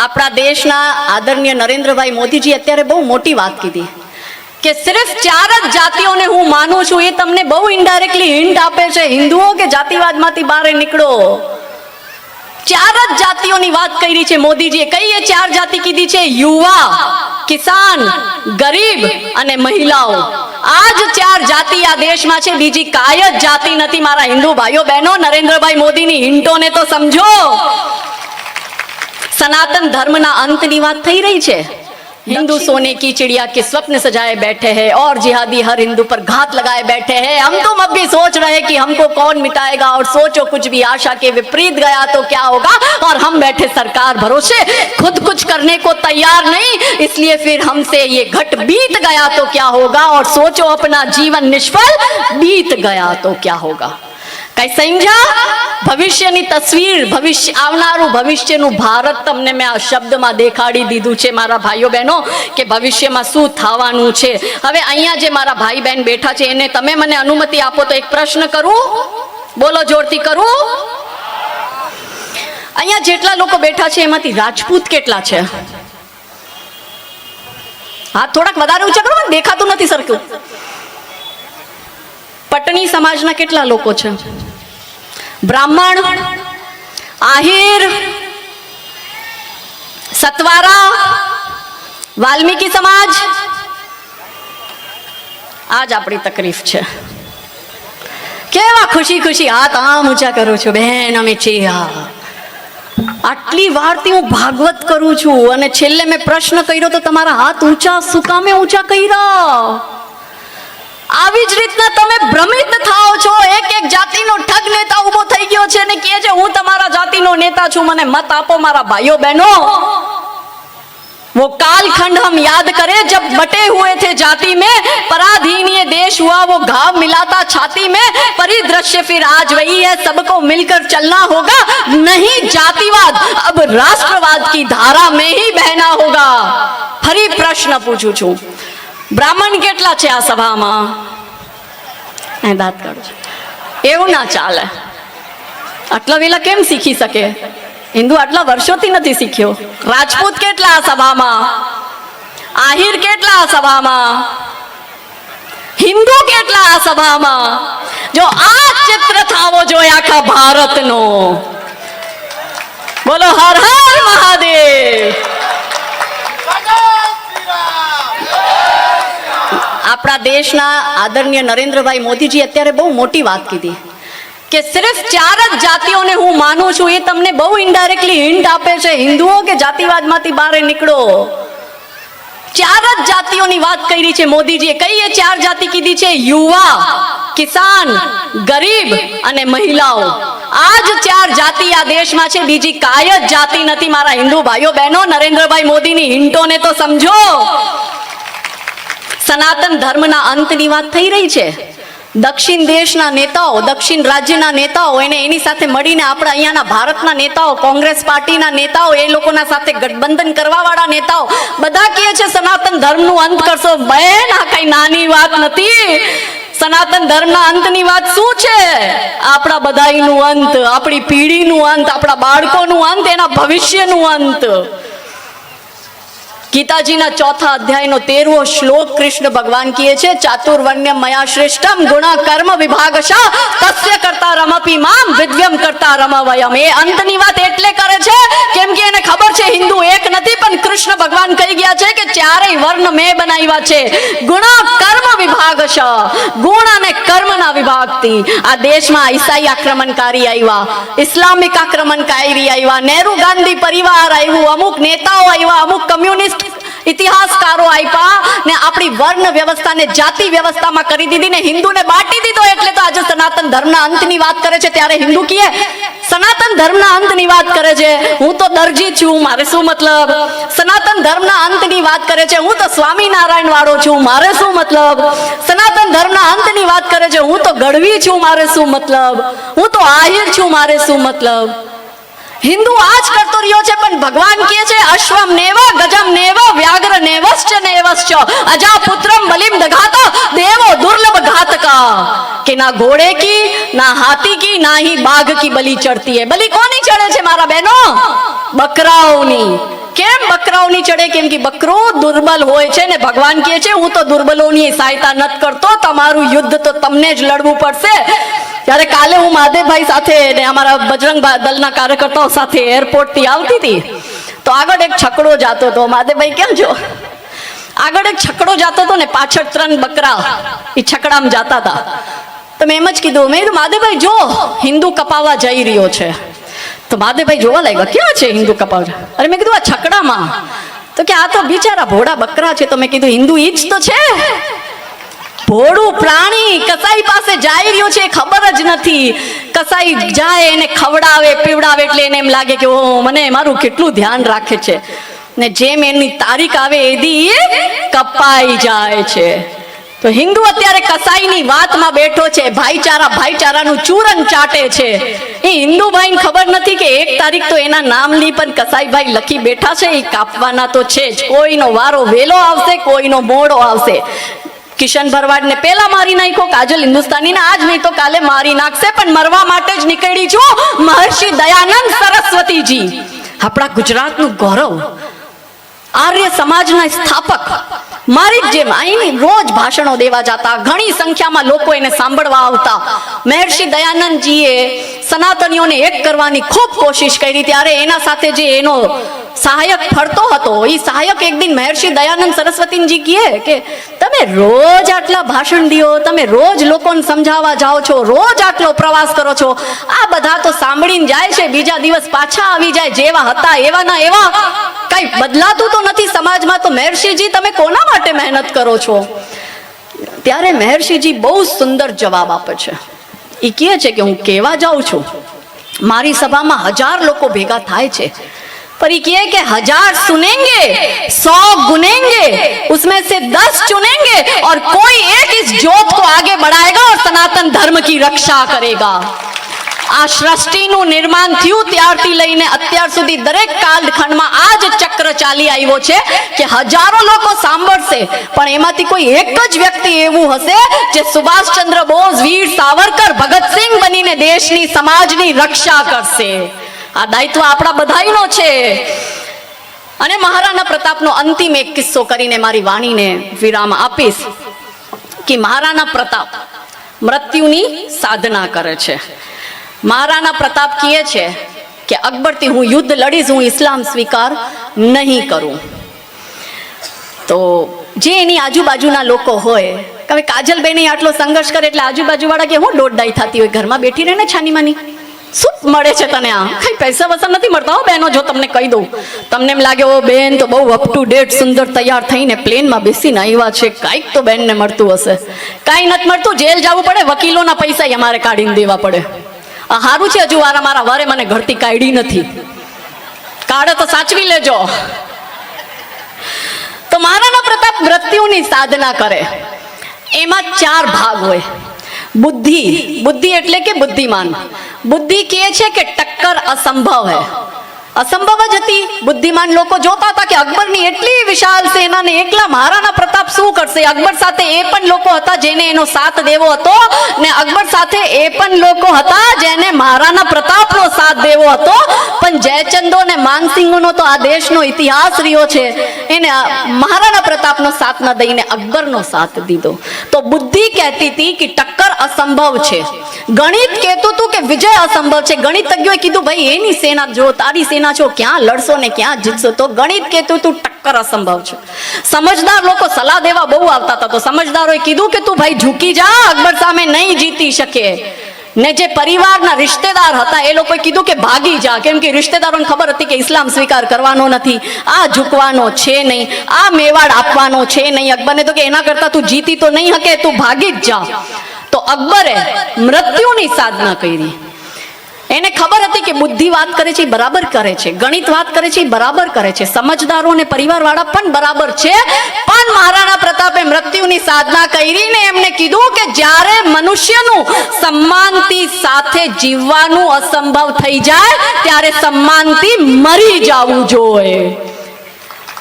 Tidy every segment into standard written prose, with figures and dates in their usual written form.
આપણા દેશના આદરણીય નરેન્દ્રભાઈ મોદીજી અત્યારે બહુ મોટી વાત કીધી કે સિર્ફ 4 જ જાતિઓને હું માનું છું. એ તમને બહુ ઇનડાયરેક્ટલી હિન્ટ આપે છે હિન્દુઓ કે જાતિવાદમાંથી બહાર નીકળો. 4 જ જાતિઓની વાત કરી છે મોદીજીએ. કઈ એ 4 જાતિ કીધી છે? યુવા, કિસાન, ગરીબ અને મહિલાઓ. આ જ 4 જાતિ આ દેશમાં છે, બીજી કાંઈ જ જાતિ નથી. મારા હિન્દુ ભાઈઓ બહેનો, નરેન્દ્રભાઈ મોદીની હિન્ટોને તો સમજો. सनातन धर्म ना अंत की बात थी रही है. हिंदू सोने की चिड़िया के स्वप्न सजाए बैठे हैं और जिहादी हर हिंदू पर घात लगाए बैठे हैं. हम तुम अब भी सोच रहे कि हमको कौन मिटाएगा, और सोचो कुछ भी आशा के विपरीत गया तो क्या होगा. और हम बैठे सरकार भरोसे, खुद कुछ करने को तैयार नहीं, इसलिए फिर हमसे ये घट बीत गया तो क्या होगा. और सोचो अपना जीवन निष्फल बीत गया तो क्या होगा. कई समझा? भविष्यની તસવીર, ભવિષ્ય, આવનારું ભવિષ્યનું ભારત તમને મેં આ શબ્દમાં દેખાડી દીધું છે મારા ભાઈઓ બહેનો કે ભવિષ્યમાં શું થવાનું છે. હવે અહીંયા જે મારા ભાઈ બહેન બેઠા છે એને તમે મને અનુમતિ આપો તો એક પ્રશ્ન કરું. બોલો જોરથી કરું. અહીંયા જેટલા લોકો બેઠા છે એમાંથી રાજપૂત કેટલા છે? હા, થોડાક વધારે ઊંચા કરો, દેખાતું નથી સરખું. પટણી સમાજના કેટલા લોકો છે? ब्राह्मण, आहिर, सतवारा, वाल्मीकि समाज. आज अपनी तकलीफ है. केवा खुशी खुशी हाथ आम ऊंचा करू छू बेन अमे છીએ. આટલી વારથી હું ભાગવત કરું છું અને છેલ્લે મેં પ્રશ્ન કર્યો તો તમારા હાથ ઊંચા શું કામે ઊંચા કર્યા? આવી જ રીતના તમે ભ્રમિત થાઓ છો. એક એક જાતિનો ઠગ નેતા ઉભો થઈ ગયો છે અને કહે છે હું તમારા જાતિનો નેતા છું, મને મત આપો. મારા ભાઈઓ બહેનો, वो कालखंड हम याद करें जब बटे हुए थे जाति में, पराधीन ये देश हुआ, वो घाव मिलाता छाती में. परिदृश्य फिर आज वही है, सबको मिलकर चलना होगा, नहीं जातिवाद अब राष्ट्रवाद की धारा में ही बहना होगा. फरी प्रश्न पूछूं છું, બ્રાહ્મણ કેટલા છે આ સભામાં? દાંત કાઢો. એવું ના ચાલે. આટલા વેલા કેમ શીખી શકે? હિન્દુ આટલા વર્ષોથી નથી શીખ્યો. રાજપૂત કેટલા આ સભામાં? આહિર કેટલા આ સભામાં? હિન્દુ કેટલા આ સભામાં? જો આ ચિત્ર થાવો જોઈએ આખા ભારતનો. બોલો હર હર મહાદેવ. આપણા દેશના આદરણીય નરેન્દ્રભાઈ મોદીજી અત્યારે બહુ મોટી વાત કીધી કે સિર્ફ 4 જ જાતિઓને હું માનું છું. એ તમને બહુ ઇનડાયરેક્ટલી હિન્ટ આપે છે હિન્દુઓ કે જાતિવાદમાંથી બહાર નીકળો. 4 જ જાતિઓની વાત કરી છે મોદીજીએ. કઈ એ 4 જાતિ કીધી છે? યુવા, કિસાન, ગરીબ અને મહિલાઓ. આ જ 4 જાતિ આ દેશમાં છે, બીજી કાંઈ જ જાતિ નથી. મારા હિન્દુ ભાઈઓ બહેનો, નરેન્દ્રભાઈ મોદીની હિન્ટોને તો સમજો. સનાતન ધર્મના અંતની વાત થઈ રહી છે. દક્ષિણ દેશના નેતાઓ, દક્ષિણ રાજ્યના નેતાઓ, એને એની સાથે મળીને આપણા અહીંયાના ભારતના નેતાઓ, કોંગ્રેસ પાર્ટીના નેતાઓ, એ લોકોના સાથે ગઠબંધન કરવાવાળા નેતાઓ બધા કહે છે સનાતન ધર્મનું અંત કરશો. બહેન, આ કઈ નાની વાત નથી. સનાતન ધર્મના અંતની વાત શું છે? આપણા બધાઈનું અંત, આપણી પીઢીનું અંત, આપણા બાળકોનું અંત, એના ભવિષ્યનું અંત. ગીતાજીના 4થા અધ્યાયનો 13મો શ્લોક કૃષ્ણ ભગવાન કહે છે ચાતુર્વર્ણ્ય મયા શ્રેષ્ઠમ ગુણ કર્મ વિભાગશ તસ્ય કરતા રમપી મામ વિદ્યમ કરતા રમવયમ. એ અંતની વાત એટલે કરે છે કેમ કે એને ખબર છે હિન્દુ એક નથી, પણ કૃષ્ણ ભગવાન કહી ગયા છે કે 4 વર્ણ મેં બનાવ્યા છે. ગુણ કર્મ વિભાગશ, ગુણ અને કર્મના વિભાગથી આ દેશમાં ઈસાઈ આક્રમણકારી આવ્યા, ઇસ્લામિક આક્રમણકારી આવ્યા, નહેરુ ગાંધી પરિવાર આવ્યું, અમુક નેતાઓ આવ્યા, અમુક કમ્યુનિસ્ટ ઇતિહાસકારો આપ્યા ને આપણી વર્ણ વ્યવસ્થાને જાતિ વ્યવસ્થામાં કરી દીધી ને હિન્દુને બાટી દીધો. એટલે તો આજે સનાતન ધર્મના અંતની વાત કરે છે ત્યારે હિન્દુ કહે સનાતન ધર્મના અંતની વાત કરે છે. હું તો દરજી છું, મારે શું મતલબ? સનાતન ધર્મના અંતની વાત કરે છે, હું તો સ્વામિનારાયણ વાળો છું, મારે શું મતલબ? સનાતન ધર્મના અંતની વાત કરે છે, હું તો ગઢવી છું, મારે શું મતલબ? હું તો આહિર છું, મારે શું મતલબ? હિન્દુ આજ કરતો રહ્યો છે, પણ ભગવાન કહે છે અશ્વમ નેવ ગજમ નેવ વ્યાઘ્ર નેવશ્ચ નેવશ્ચ અજા પુત્રમ બલિમ દઘાતા દેવો દુર્લભ ઘાતકા. કે ના ઘોડે કી, ના હાથી કી, ના ही बाघ की बलि चढ़ती है. बलि कोनी चढ़े છે મારા બહેનો? બકરાઓની. કેમ બકરાઓની ચડે? કેમ કે બકરો દુર્બલ હોય છે ને ભગવાન કહે છે હું તો દુર્બલોની સહાયતા નથી કરતો, તમારું યુદ્ધ તો તમને જ લડવું પડશે. ત્યારે કાલે હું મહાદેવભાઈ સાથે ને અમારા બજરંગ દળના કાર્યકર્તાઓ સાથે એરપોર્ટથી આવતી હતી તો આગળ એક છકડો જાતો હતો. મહાદેવભાઈ કેમ છો? આગળ એક છકડો જાતો હતો ને પાછળ 3 બકરા એ છકડામાં જાતા હતા. તો મેં એમ જ કીધું, મેં કીધું મહાદેવભાઈ જો હિન્દુ કપાવા જઈ રહ્યો છે. તો મહાદેવભાઈ જોવા લાગ્યા, ક્યાં છે હિન્દુ કપાવા? અરે મેં કીધું આ છકડામાં. તો કે આ તો બિચારા ભોળા બકરા છે. તો મેં કીધું હિન્દુ ઈ જ તો છે, ભોળું પ્રાણી કસાઈ પાસે જઈ રહ્યો છે ખબર જ નથી. કસાઈ જાય એને ખવડાવે પીવડાવે એટલે એને એમ લાગે કે ઓ મને મારું કેટલું ધ્યાન રાખે છે, ને જેમ એની તારીખ આવે એદી કપાઈ જાય છે. તો હિન્દુ અત્યારે કસાઈની વાતમાં બેઠો છે, ભાઈચારાનું ચૂરન ચાટે છે. એ હિન્દુ ભાઈને ખબર નથી કે 1 તારીખ તો એના નામની પણ કસાઈ ભાઈ લખી બેઠા છે, એ કાપવાના તો છે જ. કોઈનો વારો વેલો આવશે, કોઈનો મોડો આવશે. કિશન ભરવાડને પેલા મારી નાખ્યો, કાજલ હિન્દુસ્તાનીને આજ નહીં તો કાલે મારી નાખશે, પણ મરવા માટે જ નીકળી છું. મહર્ષિ દયાનંદ સરસ્વતીજી આપણા ગુજરાતનું ગૌરવ, આર્ય સમાજના સ્થાપક, મારી જ જેમ અહીં રોજ ભાષણો દેવા જતા, ઘણી સંખ્યામાં લોકો એને સાંભળવા આવતા. મહર્ષિ દયાનંદજીએ સનાતનીઓને એક કરવાની ખૂબ કોશિશ કરી. ત્યારે એના સાથે જે એનો સહાયક ફરતો હતો, એ સહાયક એક દિન મહર્ષિ દયાનંદ સરસ્વતીજી કહે કે તમે રોજ આટલા ભાષણ દો, તમે રોજ લોકોને સમજાવવા જાઓ છો, રોજ આટલો પ્રવાસ કરો છો, આ બધા તો સાંભળીને જાય છે, બીજા દિવસ પાછા આવી જાય જેવા હતા એવા ના એવા, કઈ બદલાતું તો નથી સમાજમાં. તો મહર્ષિજી તમે કોના માટે મહેનત કરો છો? ત્યારે મહર્ષિજી બહુ સુંદર જવાબ આપે છે. એ કહે છે કે હું કહેવા જાઉં છું, મારી સભામાં 1000 લોકો ભેગા થાય છે, पर ये कि 1000 सुनेंगे, 100 गुनेंगे, उसमें से 10 चुनेंगे और कोई एक इस ज्योत को आगे बढ़ाएगा और सनातन धर्म की रक्षा करेगा. આ સૃષ્ટિનું નિર્માણ થયું ત્યારથી લઈને અત્યાર સુધી દરેક કાલખંડમાં આ જ ચક્ર ચાલી આવ્યો છે કે હજારો લોકો સાંભળશે, પણ એમાંથી કોઈ એક જ વ્યક્તિ એવું હશે જે સુભાષચંદ્ર બોઝ, વીર સાવરકર, ભગતસિંહ બનીને દેશની સમાજની રક્ષા કરશે. આ દાયિત્વ આપણા બધાયનો છે. અને મહારાણા પ્રતાપનો અંતિમ એક કિસ્સો કરીને મારી વાણીને વિરામ આપીશ કે મહારાણા પ્રતાપ મૃત્યુની સાધના કરે છે. મહારાણા પ્રતાપ કહે છે કે અકબરથી હું યુદ્ધ લડીશ, હું ઇસ્લામ સ્વીકાર નહીં કરું. તો જે એની આજુબાજુના લોકો હોય, હવે કાજલબેન આટલો સંઘર્ષ કરે એટલે આજુબાજુવાળા કે હું દોડદાઈ થતી હોય, ઘરમાં બેઠી રહે ને છાની માની, શું મળે છે તને? આ કઈ પૈસા વસા નથી મળતા હો બહેનો. જો તમને કહી દઉં, તમને એમ લાગે ઓ બેન તો બહુ અપ ટુ ડેટ સુંદર તૈયાર થઈને પ્લેનમાં બેસીને આવ્યા છે, કાંઈક તો બેનને મળતું હશે. કાંઈ નથી મળતું, જેલ જવું પડે, વકીલોના પૈસા અમારે કાઢીને દેવા પડે. સારું છે હજુ મારા વારે મને ઘરથી કાઢી નથી, કાઢે તો સાચવી લેજો. તો મહારાણા પ્રતાપ મૃત્યુની સાધના કરે. એમાં 4 ભાગ હોય. બુદ્ધિ, બુદ્ધિ એટલે કે બુદ્ધિમાન. બુદ્ધિ કહે છે કે ટક્કર અસંભવ હૈ, અસંભવ જ હતી. બુદ્ધિમાન લોકો જોતા હતા કે અકબરની એટલી વિશાળ સેનાને એકલા મહારાણા પ્રતાપ શું કરશે. અકબર સાથે એ પણ લોકો હતા જેને એનો સાથ દેવો હતો, ને અકબર સાથે એ પણ લોકો હતા જેને મહારાણા પ્રતાપનો સાથ દેવો હતો. પણ જયચંદો ને માનસિંહોનો તો આ દેશનો ઇતિહાસ રહ્યો છે, એને મહારાણા પ્રતાપનો સાથ ન દઈને અકબરનો સાથ દીધો. તો બુદ્ધિ કહેતી હતી કે ટક્કર અસંભવ છે. ગણિત કહેતું હતું કે વિજય અસંભવ છે. ગણિતજ્ઞોએ કીધું ભાઈ એની સેના જો, તારી સેના છો, ક્યાં લડશો ને ક્યાં જીતશો. તો ગણિત કહેતું તું ટક્કર અસંભવ છે. સમજદાર લોકો સલાહ દેવા બહુ આવતા હતા. તો સમજદારોએ કીધું કે તું ભાઈ ઝૂકી જા, અકબર સામે નહીં જીતી શકે. ને જે પરિવારના રિશ્તેદાર હતા એ લોકોએ કીધું કે ભાગી જા, કેમ કે રિશ્તેદારોને ખબર હતી કે ઇસ્લામ સ્વીકાર કરવાનો નથી, આ ઝૂકવાનો છે નહીં, આ મેવાડ આપવાનો છે નહીં અકબરને. તો કે એના કરતા તું જીતી તો નહીં શકે, તું ભાગી જ જા. તો અકબરે મૃત્યુની સાધના કરી. એને ખબર હતી કે બુદ્ધિ વાત કરે છે બરાબર કરે છે, ગણિત વાત કરે છે બરાબર કરે છે, સમજદારો અને પરિવારવાળા પણ બરાબર છે. પણ મહારાણા પ્રતાપે મૃત્યુની સાધના કરીને એમને કીધું કે જ્યારે મનુષ્યનું સન્માનથી સાથે જીવવાનું અસંભવ થઈ જાય ત્યારે સન્માનથી મરી જવું જોઈએ.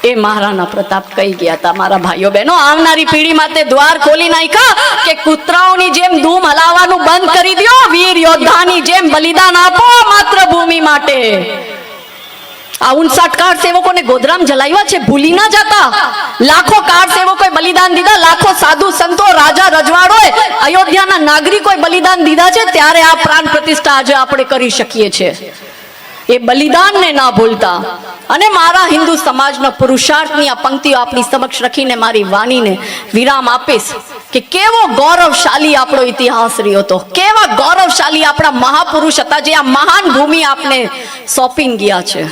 એ મહારાણા પ્રતાપ કહી ગયા હતા. મારા ભાઈઓ બહેનો, આવનારી પેઢી માટે દ્વાર ખોલી નાખ્યા કે કૂતરાઓની જેમ ધૂમ હલાવવાનું બંધ કરી દો, વીર યોદ્ધાની જેમ બલિદાન આપો માતૃભૂમિ માટે. આ 59 કાર સેવકોને ગોધરામ જલાવ્યા છે, ભૂલી ના જતા. લાખો કાર સેવકોએ બલિદાન દીધા, લાખો સાધુ સંતો, રાજા રજવાડોએ, અયોધ્યાના નાગરિકોએ બલિદાન દીધા છે. ત્યારે આ પ્રાણ પ્રતિષ્ઠા આજે આપણે કરી શકીએ છીએ. એ બલિદાનને ના ભૂલતા. અને મારા હિન્દુ સમાજના પુરુષાર્થની આ પંક્તિઓ આપણી સમક્ષ રાખીને મારી વાણીને વિરામ આપીશ કે કેવો ગૌરવશાળી આપણો ઇતિહાસ રહ્યો હતો, કેવા ગૌરવશાળી આપણા મહાપુરુષ હતા જે આ મહાન ભૂમિ આપને સોંપીને ગયા છે.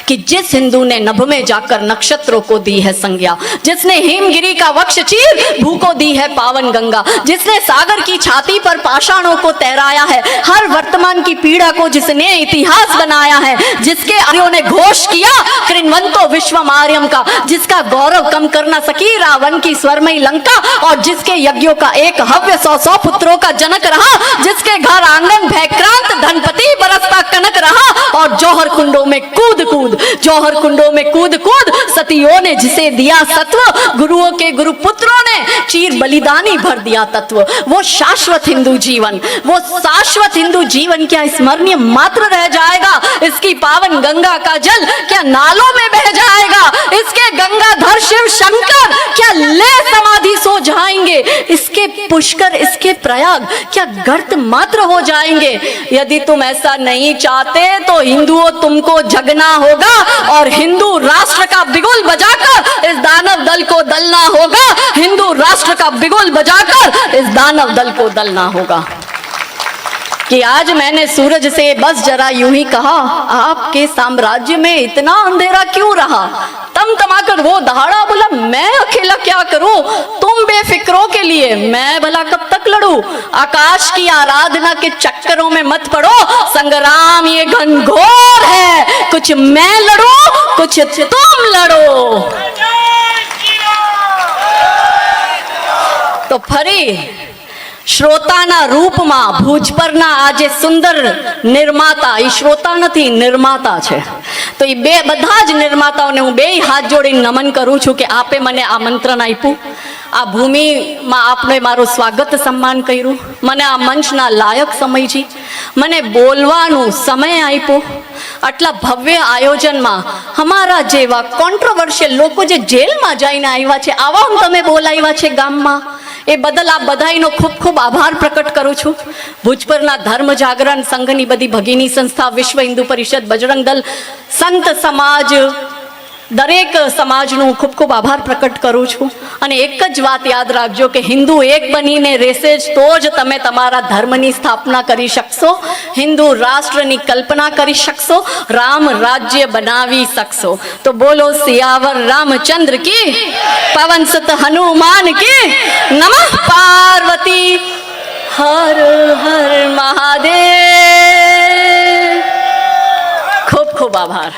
कि जिस हिंदू ने नभ में जाकर नक्षत्रों को दी है संज्ञा, जिसने हिमगिरी का वक्ष चीर भू को दी है पावन गंगा, जिसने सागर की छाती पर पाषाणों को तैराया है, हर वर्तमान की पीड़ा को जिसने इतिहास बनाया है, जिसके आर्यों ने घोष किया कृण्वंतो विश्वम आर्यम का, जिसका गौरव कम कर न सकी रावण की स्वरमयी लंका, और जिसके यज्ञों का एक हव्य 100 पुत्रों का जनक रहा, जिसके घर आंगन भयक्रांत धनपति बरसता कनक रहा, और जौहर कुंडों में कूद कूद, जौहर कुंडों में कूद कूद सतियों ने जिसे दिया सत्व, गुरुओं के गुरु पुत्रों ने चीर बलिदानी भर दिया तत्व. वो शाश्वत हिंदू जीवन, वो शाश्वत हिंदू जीवन क्या स्मरणीय मात्र रह जाएगा? इसकी पावन गंगा का जल क्या नालों में बह जाएगा? इसके गंगाधर शिव शंकर क्या ले समाधि सो जाएंगे? इसके पुष्कर, इसके प्रयाग क्या गर्त मात्र हो जाएंगे? यदि तुम ऐसा नहीं चाहते तो हिंदुओं तुमको जगना होगा और हिंदू राष्ट्र का बिगुल बजाकर इस दानव दल को दलना होगा. हिंदू राष्ट्र का बिगुल बजाकर इस दानव दल को दलना होगा. कि आज मैंने सूरज से बस जरा यूं ही कहा, आपके साम्राज्य में इतना अंधेरा क्यों रहा? तमतमाकर वो दहाड़ा बोला, मैं अकेला क्या करूं? तुम बेफिक्रों के लिए मैं भला कब तक लड़ूं? आकाश की आराधना के चक्करों में मत पड़ो, संग्राम ये घनघोर है. कुछ मैं लड़ूं, कुछ तुम लड़ो. तो फरी શ્રોતાના રૂપમાં ભુજ પરના આજે સુંદર નિર્માતા, એ શ્રોતા નથી, નિર્માતા છે. તો એ બધા જ નિર્માતાઓને હું બે હાથ જોડીને નમન કરું છું કે આપે મને આમંત્રણ આપ્યું, આ ભૂમિમાં આપને મારું સ્વાગત સન્માન કર્યું, મને આ મંચના લાયક સમજી, મને બોલવાનું સમય આપ્યો. આટલા ભવ્ય આયોજનમાં અમારા જેવા કોન્ટ્રોવર્શિયલ લોકો જે જેલમાં જઈને આવ્યા છે, આવા તમે બોલાવ્યા છે ગામમાં, એ બદલ આ બધાનો ખૂબ ખૂબ આભાર પ્રકટ કરું છું. ભુજ પરના ધર્મ જાગરણ સંઘની બધી ભગીની સંસ્થા, વિશ્વ હિન્દુ પરિષદ, બજરંગ દળ, સંત સમાજ, દરેક સમાજનું ખૂબ ખૂબ આભાર પ્રકટ કરું છું. અને એક જ વાત યાદ રાખજો કે હિન્દુ એક બનીને રહેશે જ તો જ તમે તમારા ધર્મની સ્થાપના કરી શકશો, હિન્દુ રાષ્ટ્રની કલ્પના કરી શકશો, રામ રાજ્ય બનાવી શકશો. તો બોલો સિયાવર રામચંદ્ર કી, પવન સુત હનુમાન કી, નમઃ પાર્વતી હર હર મહાદેવ. ખૂબ ખૂબ આભાર.